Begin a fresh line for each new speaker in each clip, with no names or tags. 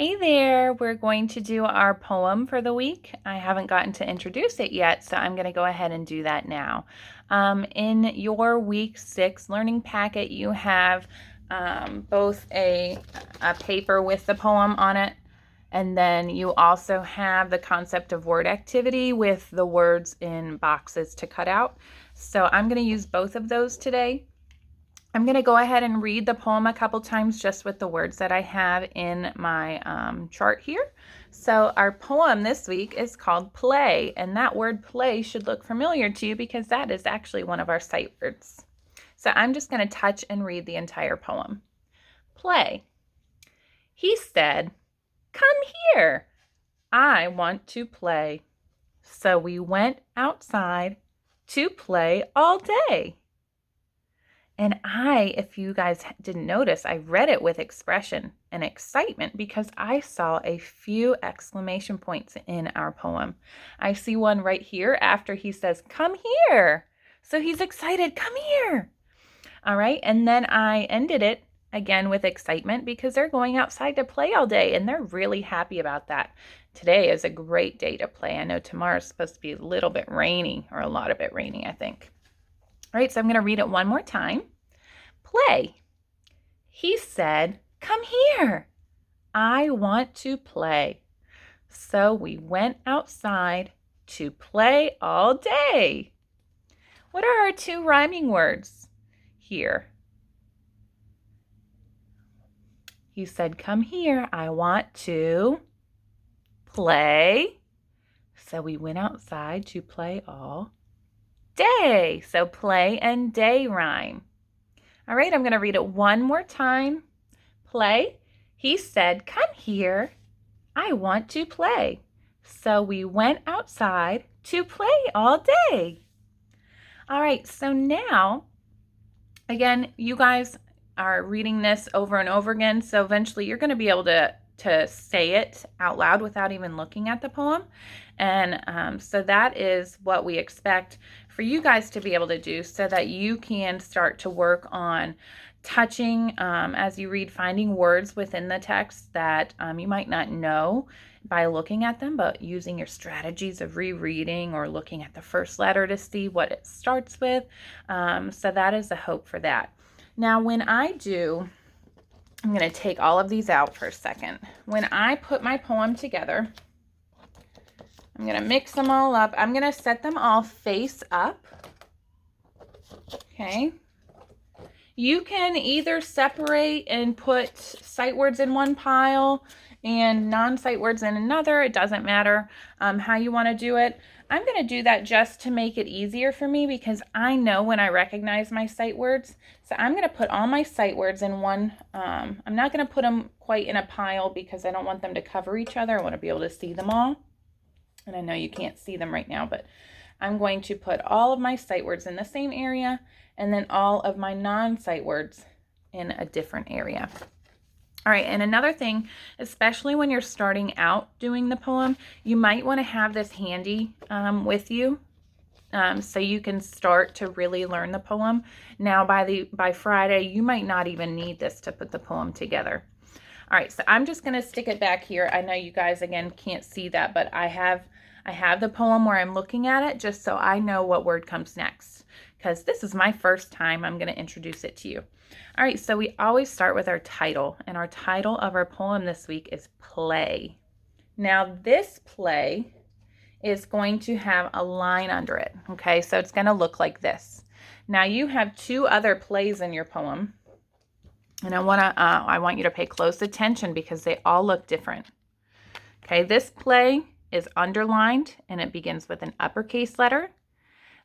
Hey there, we're going to do our poem for the week. I haven't gotten to introduce it yet, so I'm going to go ahead and do that now. In your week 6 learning packet, you have both a paper with the poem on it, and then you also have the concept of word activity with the words in boxes to cut out. So I'm going to use both of those today. I'm going to go ahead and read the poem a couple times just with the words that I have in my chart here. So our poem this week is called Play, and that word play should look familiar to you because that is actually one of our sight words. So I'm just going to touch and read the entire poem. Play. He said, "Come here. I want to play." So we went outside to play all day. And if you guys didn't notice, I read it with expression and excitement because I saw a few exclamation points in our poem. I see one right here after he says, "Come here." So he's excited, "Come here." All right. And then I ended it again with excitement because they're going outside to play all day and they're really happy about that. Today is a great day to play. I know tomorrow's supposed to be a little bit rainy, or a lot of it rainy, I think. All right, so I'm going to read it one more time. Play. He said, "Come here. I want to play." So we went outside to play all day. What are our two rhyming words here? He said, "Come here. I want to play." So we went outside to play all day. So play and day rhyme. All right, I'm going to read it one more time. Play. He said, "Come here. I want to play." So we went outside to play all day. All right, so now, again, you guys are reading this over and over again, so eventually you're going to be able to say it out loud without even looking at the poem. And so that is what we expect for you guys to be able to do so that you can start to work on touching as you read, finding words within the text that you might not know by looking at them, but using your strategies of rereading or looking at the first letter to see what it starts with. So that is the hope for that. Now, when I do, I'm going to take all of these out for a second. When I put my poem together, I'm going to mix them all up. I'm going to set them all face up. Okay. You can either separate and put sight words in one pile and non-sight words in another. It doesn't matter how you want to do it. I'm going to do that just to make it easier for me because I know when I recognize my sight words. So I'm going to put all my sight words in one. I'm not going to put them quite in a pile because I don't want them to cover each other. I want to be able to see them all. And I know you can't see them right now, but I'm going to put all of my sight words in the same area and then all of my non-sight words in a different area. All right, and another thing, especially when you're starting out doing the poem, you might want to have this handy with you so you can start to really learn the poem. Now, by Friday, you might not even need this to put the poem together. All right, so I'm just going to stick it back here. I know you guys, again, can't see that, but I have the poem where I'm looking at it just so I know what word comes next because this is my first time I'm going to introduce it to you. All right, so we always start with our title, and our title of our poem this week is Play. Now, this play is going to have a line under it, okay? So it's going to look like this. Now, you have two other plays in your poem, and I want you to pay close attention because they all look different. Okay, this play is underlined, and it begins with an uppercase letter.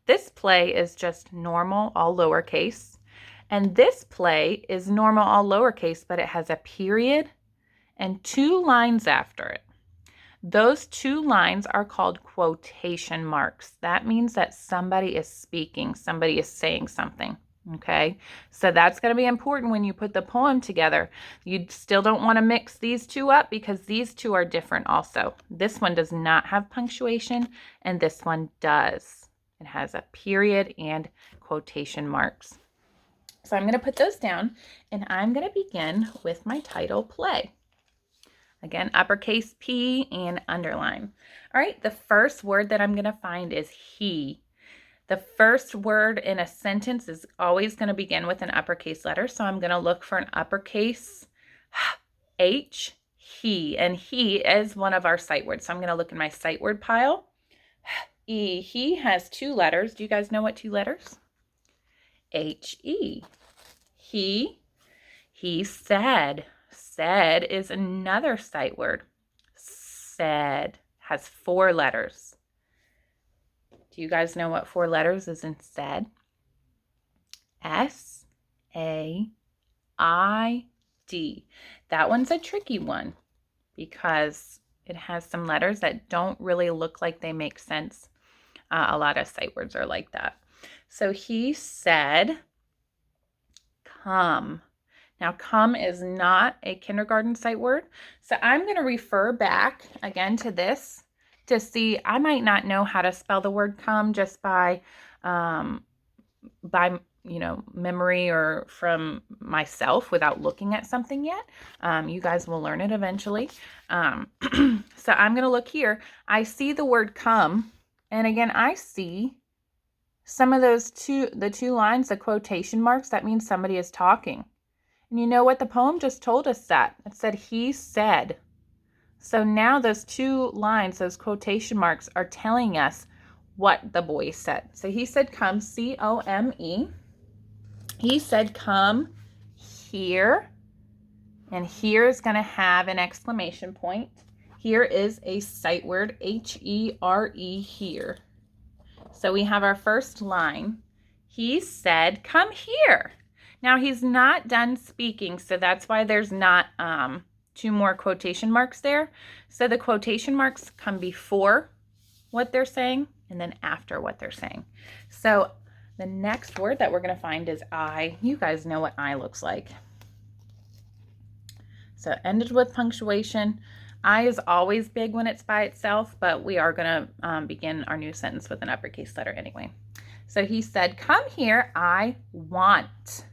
This play is just normal, all lowercase. And this play is normal, all lowercase, but it has a period and two lines after it. Those two lines are called quotation marks. That means that somebody is speaking, somebody is saying something. Okay, so that's going to be important when you put the poem together. You still don't want to mix these two up because these two are different also. This one does not have punctuation and this one does. It has a period and quotation marks. So I'm going to put those down and I'm going to begin with my title, Play. Again, uppercase P and underline. All right, the first word that I'm going to find is he. The first word in a sentence is always going to begin with an uppercase letter. So I'm going to look for an uppercase H, he. And he is one of our sight words. So I'm going to look in my sight word pile. E, he has 2 letters. Do you guys know what 2 letters? H-E. He said. Said is another sight word. Said has 4 letters. Do you guys know what 4 letters is in said? S-A-I-D. That one's a tricky one because it has some letters that don't really look like they make sense. A lot of sight words are like that. So he said, come. Now, come is not a kindergarten sight word. So I'm going to refer back again to this to see. I might not know how to spell the word come just by memory or from myself without looking at something yet. You guys will learn it eventually. So I'm going to look here. I see the word come. And again, I see some of the 2 lines, the quotation marks. That means somebody is talking. And you know what? The poem just told us that. It said, he said. So now those 2 lines, those quotation marks, are telling us what the boy said. So he said, come, C-O-M-E. He said, come here. And here is going to have an exclamation point. Here is a sight word, H-E-R-E, here. So we have our first line. He said, come here. Now he's not done speaking, so that's why there's not 2 more quotation marks there. So the quotation marks come before what they're saying and then after what they're saying. So the next word that we're going to find is I. You guys know what I looks like. So it ended with punctuation. I is always big when it's by itself, but we are going to begin our new sentence with an uppercase letter anyway. So he said, come here, I want.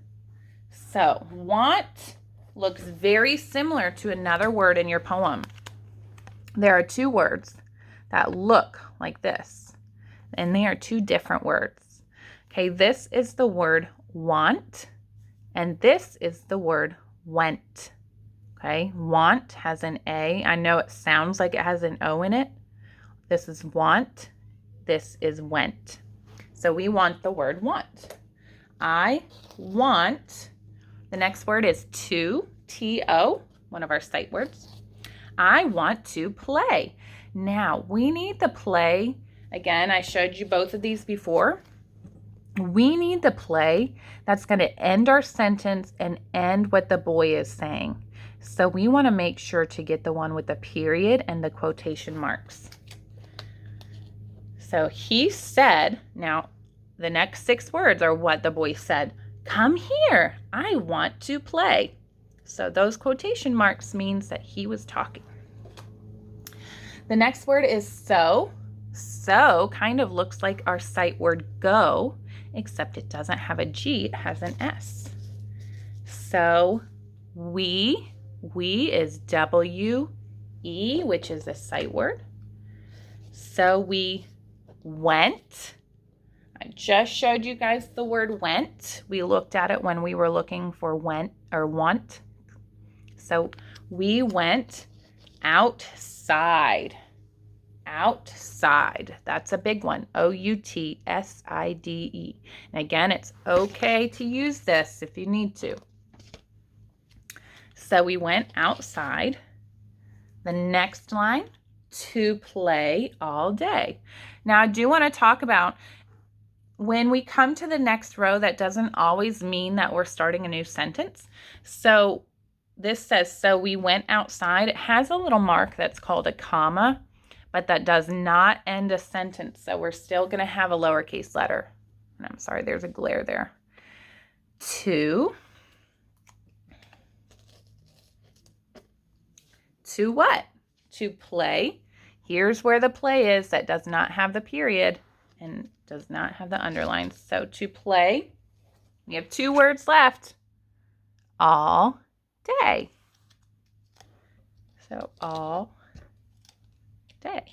So want looks very similar to another word in your poem. There are 2 words that look like this, and they are 2 different words. Okay, this is the word want, and this is the word went. Okay, want has an A. I know it sounds like it has an O in it. This is want. This is went. So we want the word want. I want. The next word is to, T-O, one of our sight words. I want to play. Now, we need the play. Again, I showed you both of these before. We need the play that's going to end our sentence and end what the boy is saying. So we want to make sure to get the one with the period and the quotation marks. So he said, now the next 6 words are what the boy said. Come here, I want to play. So those quotation marks means that he was talking. The next word is so. So kind of looks like our sight word go, except it doesn't have a G, it has an S. So we is W-E, which is a sight word. So we went. I just showed you guys the word went. We looked at it when we were looking for went or want. So we went outside. Outside. That's a big one. O-U-T-S-I-D-E. And again, it's okay to use this if you need to. So we went outside. The next line, to play all day. Now I do want to talk about when we come to the next row, that doesn't always mean that we're starting a new sentence. So this says, so we went outside. It has a little mark that's called a comma, but that does not end a sentence. So we're still going to have a lowercase letter. And I'm sorry, there's a glare there. To what? To play. Here's where the play is. That does not have the period and does not have the underlines. So to play, we have 2 words left. All day. So all day.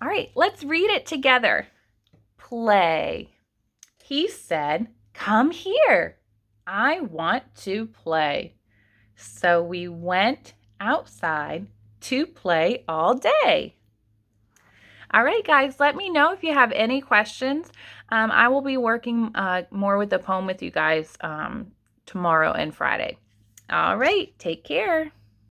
All right, let's read it together. Play. He said, "Come here. I want to play." So we went outside to play all day. All right, guys, let me know if you have any questions. I will be working more with the poem with you guys tomorrow and Friday. All right, take care.